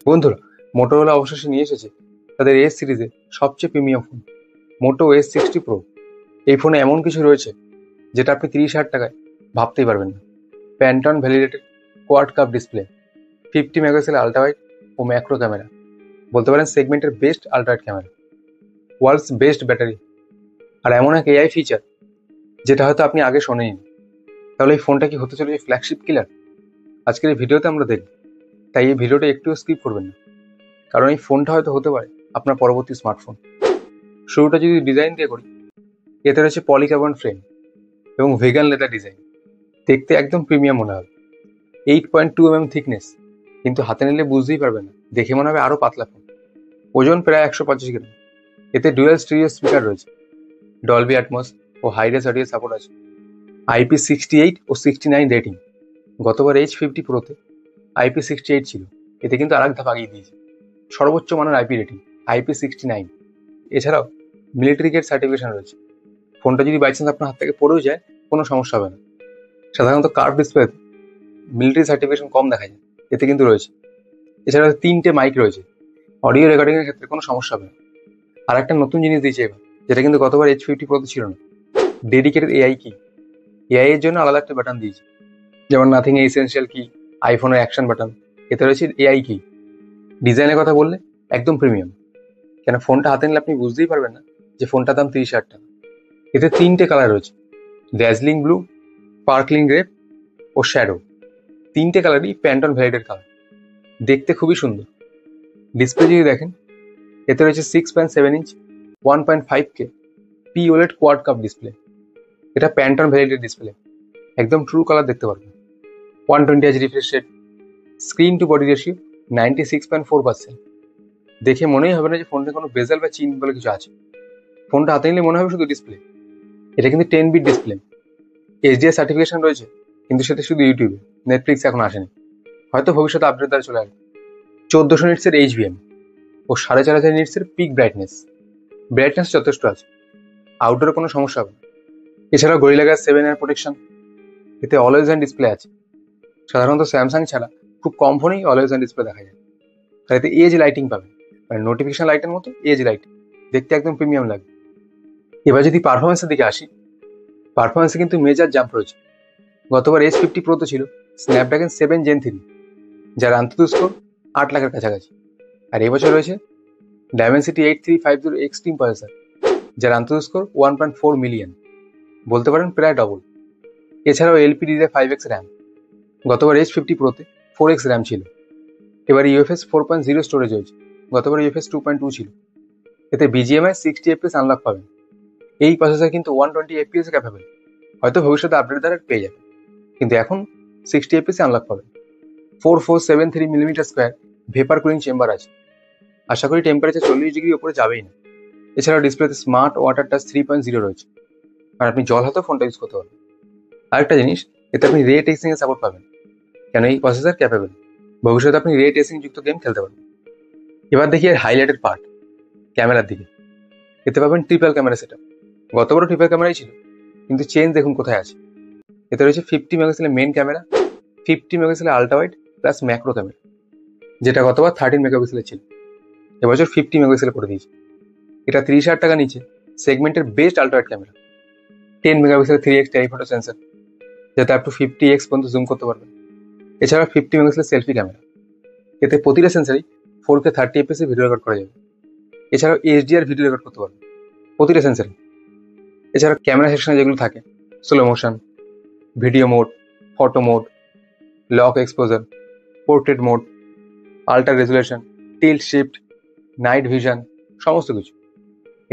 বন্ধুরা, মোটোরোলা অবশেষে নিয়ে এসেছে তাদের এস সিরিজে সবচেয়ে প্রিমিয়াম ফোন, মোটো S60 Pro। এই ফোনে এমন কিছু রয়েছে যেটা আপনি 30,000 টাকায় ভাবতেই পারবেন না। Pantone validated quad cup display, 50 megapixel ultra wide ও ম্যাক্রো ক্যামেরা, বলতে পারেন সেগমেন্টের best ultra wide camera, world's best battery, আর এমন এক এআই ফিচার যেটা হয়তো আপনি আগে শোনেননি। তাহলে এই ফোনটা কি হতে চলেছে ফ্ল্যাগশিপ কিলার? আজকের এই ভিডিওতে আমরা দেখব, তাই এই ভিডিওটা একটুও স্কিপ করবেন না, কারণ এই ফোনটা হয়তো হতে পারে আপনার পরবর্তী স্মার্টফোন। শুরুটা যদি ডিজাইন দিয়ে করি, এতে রয়েছে পলিকার্বন ফ্রেম এবং ভেগান লেদার ডিজাইন। দেখতে একদম প্রিমিয়াম মনে হবে। 8.2 mm থিকনেস, কিন্তু হাতে নিলে বুঝতেই পারবেন না, দেখে মনে হবে আরও পাতলা ফোন। ওজন প্রায় 125 গ্রাম। এতে ডুয়াল স্টিরিও স্পিকার রয়েছে, ডলবি অ্যাটমস ও হাইরেস অডিও সাপোর্ট আছে। IP68 ও 69 রেটিং। গতবার H50 Proতে IP68 ছিল, এতে কিন্তু আরেক ধাপ আগিয়ে দিয়েছে। সর্বোচ্চ মানের IP রেটিং IP69। এছাড়াও মিলিটারি গ্রেড সার্টিফিকেশন রয়েছে। ফোনটা যদি বাই চান্স আপনার হাত থেকে পড়েও যায়, কোনো সমস্যা হবে না। সাধারণত কার্ভ ডিসপ্লেতে মিলিটারি সার্টিফিকেশন কম দেখা যায়, এতে কিন্তু রয়েছে। এছাড়া 3টে মাইক রয়েছে, অডিও রেকর্ডিং এর ক্ষেত্রে কোনো সমস্যা হবে না। আর একটা নতুন জিনিস দিয়েছে এবার, যেটা কিন্তু গতবার H50 Proতে ছিল না, ডেডিকেটেড এআই কি। এআই এর জন্য আলাদা একটা বাটন দিয়েছে, যেমন নাথিং এ এসেনশিয়াল কি, আইফোনের অ্যাকশন বাটন। এতে রয়েছে এআই কি। ডিজাইনের কথা বললে একদম প্রিমিয়াম, কেন ফোনটা হাতে নিলে আপনি বুঝতেই পারবেন না যে ফোনটার দাম 30,000 টাকা। এতে 3টে কালার রয়েছে, ড্যাজলিং ব্লু, স্পার্কলিং গ্রেপ ও শ্যাডো। 3টে কালারই প্যান্টন ভ্যালিডেড কালার, দেখতে খুবই সুন্দর। ডিসপ্লে যদি দেখেন, এতে রয়েছে 6.7 inch 1.5K POLED quad cup display. এটা প্যান্টন ভ্যালিডেড ডিসপ্লে, একদম ট্রু কালার দেখতে পারবেন। 120Hz refresh rate, screen to body ratio 96.4%। দেখে মনেই হবে না যে ফোনটা কোনো বেজেল বা চিন বলে কিছু আছে। ফোনটা হাতে নিলে মনে হবে শুধু ডিসপ্লে। এটা কিন্তু 10 বিট ডিসপ্লে। HDR সার্টিফিকেশন রয়েছে, কিন্তু সেটা শুধু ইউটিউবে, নেটফ্লিক্স এখন আসেনি। হয়তো ভবিষ্যতে আপডেট দ্বারা চলে আসবে। 1400 নিটসের HBM ও 4500 নিটসের পিক ব্রাইটনেস। ব্রাইটনেস যথেষ্ট আছে, আউটডোরে কোনো সমস্যা হবে না। এছাড়াও গরিলা গ্লাস 7 এর প্রোটেকশন। এতে অলওয়েজ অন ডিসপ্লে আছে। সাধারণত স্যামসাং ছাড়া খুব কম ফোনেই অলওয়েজ অন ডিসপ্লে দেখা যায়। আর এতে এজ লাইটিং পাবেন, মানে নোটিফিকেশন লাইটের মতো এজ লাইট। দেখতে একদম প্রিমিয়াম লাগে। এবার যদি পারফরমেন্সের দিকে আসি, পারফরমেন্সে কিন্তু মেজর জাম্প রয়েছে। গতবার H50 Proতে ছিল স্ন্যাপড্রাগন 7 Gen 3, যার আন্তঃ স্কোর 8 লাখের কাছাকাছি। আর এবছর রয়েছে ডায়মেনসিটি 8350 এক্সট্রিম প্রসেসর, যার আন্তঃ স্কোর 1.4 মিলিয়ন, বলতে পারেন প্রায় ডবল। এছাড়াও LPDDR5X র্যাম। গতবার H50 Proতে 4X র্যাম ছিল। এবার UFS 4.0 স্টোরেজ হয়েছে, গতবার UFS 2.2 ছিল। এতে BGMI 60 FPS আনলক পাবেন। এই প্রসেসর কিন্তু 120 FPS ক্যাপেবল। হয়তো ভবিষ্যতে আপডেট দ্বারা পেয়ে যাবে, কিন্তু এখন 60 FPS আনলক পাবেন। 4473 mm square vapour cooling chamber আছে। আশা করি টেম্পারেচার 40 ডিগ্রি উপরে যাবেই না। এছাড়াও ডিসপ্লেতে স্মার্ট ওয়াটার টাচ 3.0 রয়েছে, আর আপনি জল হাতেও ফোনটা ইউজ করতে পারবেন। আরেকটা জিনিস, এতে আপনি রে ট্রেসিং এর সাপোর্ট পাবেন, কেন এই প্রসেসর ক্যাপেবল। ভবিষ্যতে আপনি রে ট্রেসিং যুক্ত গেম খেলতে পারবেন। এবার দেখি এর হাইলাইটেড পার্ট, ক্যামেরার দিকে। এতে পাবেন ট্রিপল ক্যামেরা সেটআপ। গতবারও ট্রিপল ক্যামেরাই ছিল, কিন্তু চেঞ্জ দেখুন কোথায় আছে। এতে রয়েছে 50 মেগাপিক্সেলের মেন ক্যামেরা, 50 মেগাপিক্সেলের ultra wide plus macro camera, যেটা গতবার 13 মেগাপিক্সেলের ছিল। এবছর 50 মেগাপিক্সেল করে দিয়েছে। এটা 30,000 টাকা নিচে সেগমেন্টের বেস্ট আল্ট্রা ওয়াইড ক্যামেরা। 10 মেগাপিক্সেলের 3x টেলিফটো সেন্সর, যাতে আপ টু 50x পর্যন্ত জুম করতে পারবেন। এছাড়া 50 মেগাপিক্সেলের সেলফি ক্যামেরা। এতে প্রতিটা সেন্সারই 4K 30 fps এ ভিডিও রেকর্ড করা যাবে। এছাড়াও HDR ভিডিও রেকর্ড করতে পারবেন প্রতিটা সেন্সারে। এছাড়া ক্যামেরা সেকশনে যেগুলো থাকে, slow motion, video mode, photo mode, lock exposure, portrait mode, ultra resolution, tilt shift, night vision, সমস্ত কিছু।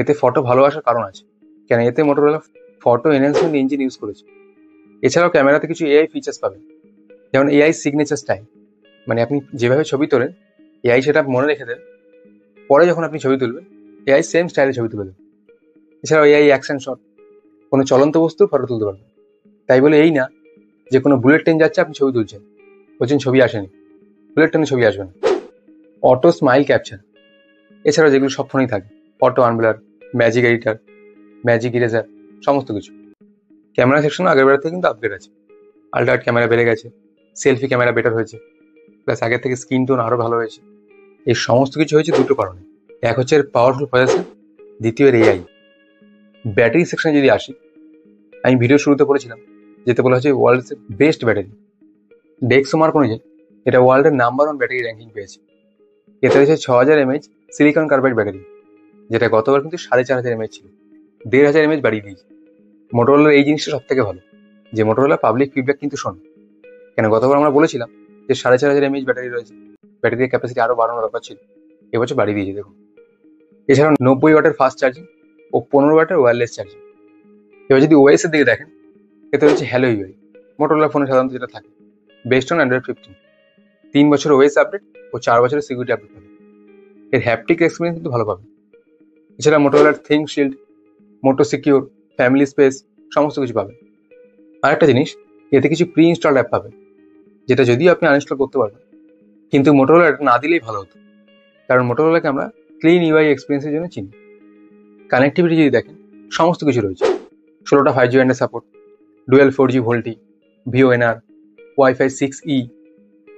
এতে ফটো ভালো আসার কারণ আছে, কেন এতে Motorola photo enhancement engine use করেছে। এছাড়াও ক্যামেরাতে কিছু এআই ফিচার্স পাবেন, যেমন এআই সিগনেচার স্টাইল, মানে আপনি যেভাবে ছবি তোলেন এআই সেটা মনে রেখে দেবে, পরে যখন আপনি ছবি তুলবেন এআই সেম স্টাইলে ছবি তুলে দেবে। এছাড়াও এআই অ্যাকশন শট, কোনো চলন্ত বস্তু ফটো তুলতে পারবেন। তাই বলে এই না যে কোনো বুলেট ট্রেন যাচ্ছে আপনি ছবি তুলছেন, বলছেন ছবি আসেনি, বুলেট ট্রেনে ছবি আসবে না। অটো স্মাইল ক্যাপচার, এছাড়াও যেগুলো সব ফোনেই থাকে, auto unblur, magic editor, magic eraser, সমস্ত কিছু। ক্যামেরা সেকশন আগের বেলার থেকে কিন্তু আপগ্রেড আছে। আল্ট্রা ওয়াইড ক্যামেরা বেড়ে গেছে, সেলফি ক্যামেরা বেটার হয়েছে, প্লাস আগের থেকে স্ক্রিন টোন আরও ভালো হয়েছে। এই সমস্ত কিছু হয়েছে দুটো কারণে। এক হচ্ছে এর পাওয়ারফুল প্রসেসর, দ্বিতীয় এর এআই। ব্যাটারি সেকশনে যদি আসি, আমি ভিডিও শুরুতে বলেছিলাম যেতে বলা হচ্ছে ওয়ার্ল্ডস বেস্ট ব্যাটারি। ডেক্সো মার্ক অনুযায়ী এটা ওয়ার্ল্ডের নাম্বার 1 ব্যাটারি র্যাঙ্কিং পেয়েছে। এতে রয়েছে 6000 mAh সিলিকন কার্বাইড ব্যাটারি, যেটা গতবার কিন্তু 4500 mAh ছিল, 1500 mAh বাড়িয়ে দিয়েছে। মোটরোলার এই জিনিসটা সব থেকে ভালো যে মোটরোলা পাবলিক ফিডব্যাক কিন্তু শোন। কেন গতবার আমরা বলেছিলাম যে 4500 mAh ব্যাটারি রয়েছে, ব্যাটারির ক্যাপাসিটি আরো বাড়ানোর ব্যাপার ছিল, এবছর বাড়িয়ে দিয়েছে দেখুন। এছাড়াও 90 ওয়াটের ফাস্ট চার্জিং ও 15 ওয়াটের ওয়্যারলেস চার্জিং। এবার যদি ওএস এর দিকে দেখেন, এতে রয়েছে হ্যালো ইউআই, মোটরোলা ফোনে সাধারণত যেটা থাকে, বেস্ট অন অ্যান্ড্রয়েড 15। 3 বছর ওএস আপডেট ও 4 বছরের সিকিউরিটি আপডেট পাবে। এর হ্যাপটিক এক্সপিরিয়েন্স কিন্তু ভালো পাবে। এছাড়া মোটরোলার থিঙ্ক শিল্ড, মোটো সিকিউর, ফ্যামিলি স্পেস সমস্ত কিছু পাবে। আর একটা জিনিস, এতে কিছু প্রি ইনস্টলড অ্যাপ পাবে, যেটা যদিও আপনি আনইনস্টল করতে পারবেন, কিন্তু মোটরোলা এটা না দিলেই ভালো হতো, কারণ মোটরোলাকে আমরা ক্লিন ইউআই এক্সপিরিয়েন্সের জন্য চিনি। কানেক্টিভিটি যদি দেখেন, সমস্ত কিছু রয়েছে। 16টা 5G ব্যান্ডের support, dual 4G VoLTE, VoNR, WiFi 6E,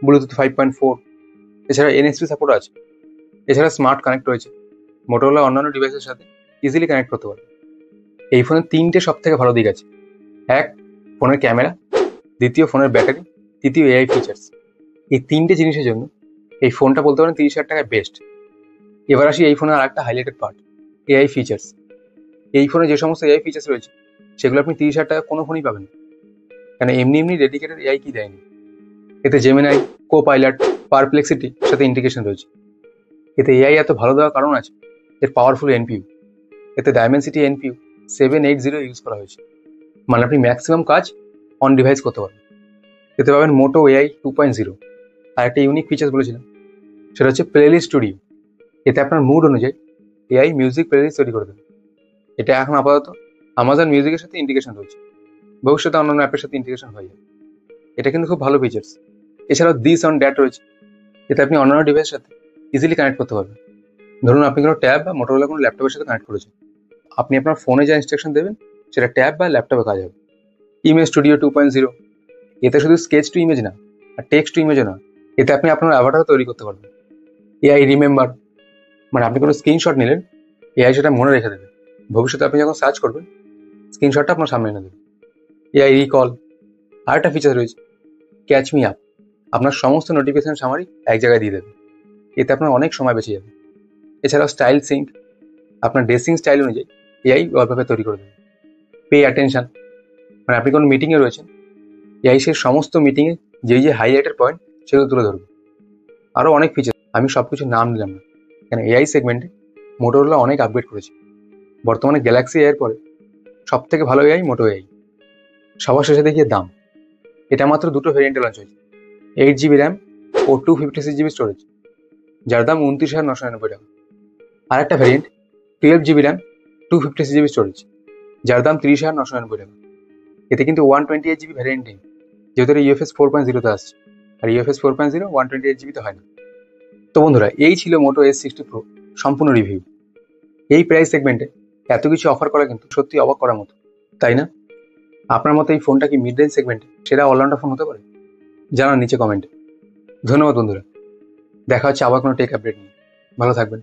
Bluetooth 5.4, এছাড়া এনএসপি সাপোর্ট আছে। এছাড়া স্মার্ট কানেক্ট রয়েছে, মোটরোলা অন্যান্য ডিভাইসের সাথে ইজিলি কানেক্ট করতে পারবে। এই ফোনের 3টে সব থেকে ভালো দিক আছে। এক, ফোনের ক্যামেরা, দ্বিতীয় ফোনের ব্যাটারি, তৃতীয় এআই ফিচার্স। এই 3টে জিনিসের জন্য এই ফোনটা বলতে পারেন 30,000 টাকায় বেস্ট। এবার আসি এই ফোনের আরেকটা হাইলাইটেড পার্ট, এআই ফিচার্স। এই ফোনে যে সমস্ত এআই ফিচার্স রয়েছে সেগুলো আপনি 30,000 টাকা কোনো ফোনই পাবেন না, কেন এমনি ডেডিকেটেড এআই কি দেয়নি। এতে জেমিনাই, কো পাইলট, পারপ্লেক্সিটি সাথে ইন্টিগ্রেশন রয়েছে। এতে এআই এত ভালো দেওয়ার কারণ আছে এর পাওয়ারফুল এনপিইউ। এতে ডায়মেনসিটি এনপিইউ 780 ইউজ করা হয়েছে, মানে আপনি ম্যাক্সিমাম কাজ অন ডিভাইস করতে পারবেন। এতে পাবেন মোটো এআই 2.0। আর একটা ইউনিক ফিচার্স বলেছিলাম, সেটা হচ্ছে প্লেলিস্ট স্টুডিও। এতে আপনার মুড অনুযায়ী এআই মিউজিক প্লেলিস্ট তৈরি করে দেবে। এটা এখন আপাতত আমাজন মিউজিকের সাথে ইন্টিগ্রেশন রয়েছে, ভবিষ্যতে অন্যান্য অ্যাপের সাথে ইন্টিগ্রেশন হয়ে যাবে। এটা কিন্তু খুব ভালো ফিচার্স। এছাড়াও দিস অন ড্যাট রয়েছে, এতে আপনি অন্যান্য ডিভাইসের সাথে ইজিলি কানেক্ট করতে পারবেন। ধরুন আপনি কোনো ট্যাব বা মোটরোলা কোনো ল্যাপটপের সাথে কানেক্ট করেছেন, আপনি আপনার ফোনে যা ইনস্ট্রাকশন দেবেন সেটা ট্যাব বা ল্যাপটপে কাজ হবে। ইমেজ স্টুডিও 2.0, এতে শুধু স্কেচ টু ইমেজ না আর টেক্সট টু ইমেজও না, এতে আপনি আপনার অ্যাভাটারও তৈরি করতে পারবেন। এআই রিমেম্বার, মানে আপনি কোনো স্ক্রিনশট নিলেন, এআই সেটা মনে রেখে দেবে, ভবিষ্যতে আপনি যখন সার্চ করবেন স্ক্রিনশটটা আপনার সামনে এনে দেবে। এআই রিকল, আর একটা ফিচার রয়েছে ক্যাচ মি আপ, আপনার সমস্ত নোটিফিকেশন সামারি এক জায়গায় দিয়ে দেবে, এতে আপনার অনেক সময় বেঁচে যাবে। এছাড়াও স্টাইল সিঙ্ক, আপনার ড্রেসিং স্টাইল অনুযায়ী এআই ওয়ালপেপার তৈরি করে দেবে। পে অ্যাটেনশন, মানে আপনি কোনো মিটিংয়ে রয়েছেন, এআই সে সমস্ত মিটিংয়ে যে হাইলাইটের পয়েন্ট সেগুলো তুলে ধরবে। আরও অনেক ফিচার, আমি সব কিছু নাম নিলাম না, কেন এআই সেগমেন্টে মোটরোলা অনেক আপগ্রেড করেছে। বর্তমানে গ্যালাক্সি এআইয়ের পরে সব থেকে ভালো এআই মোটো এআই। সবার শেষে দেখিয়ে দাম, এটা মাত্র দুটো ভেরিয়েন্টে লঞ্চ হয়েছে, 8GB র্যাম ও 256GB স্টোরেজ, যার দাম 29,999 টাকা। আর একটা variant 12GB RAM 256GB storage, যার দাম 30,999 টাকা। এতে কিন্তু 128GB ভ্যারিয়েন্ট নেই, যেহেতু ইউএফএস 4.0-তে আসছে, আর ইউএফএস 4.0 128GB-তে হয় না। তো বন্ধুরা, এই ছিল মোটো S60 Pro সম্পূর্ণ রিভিউ। এই প্রাইস সেগমেন্টে এত কিছু অফার করা কিন্তু সত্যি অবাক করার মতো, তাই না? আপনার মতো এই ফোনটা কি মিড রেঞ্জ সেগমেন্টে সেরা অলরাউন্ডার ফোন হতে পারে? জানান নিচে কমেন্টে। ধন্যবাদ বন্ধুরা, দেখা হচ্ছে আবার কোনো টেক আপডেট নিয়ে। ভালো থাকবেন।